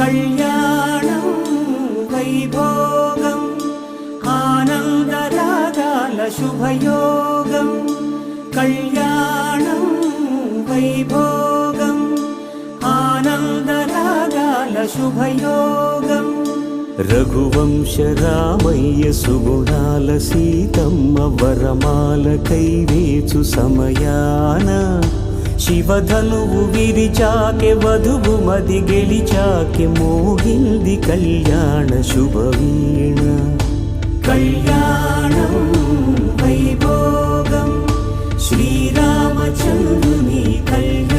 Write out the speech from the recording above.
కళ్యాణం వైభోగం ఆనందరాగాల శుభయోగం కళ్యాణం వైభోగం ఆనందరాగాల శుభయోగం రఘువంశ రామయ్య సుగుణాల సీతమ్మ వరమాల కైవేచు సమయాన శివధనువు విరిచాకె వధువు మది గెలిచాకె మోగింది కళ్యాణ శుభవీణ కళ్యాణం వైభోగం శ్రీరామచంద్రుని కళ్యాణం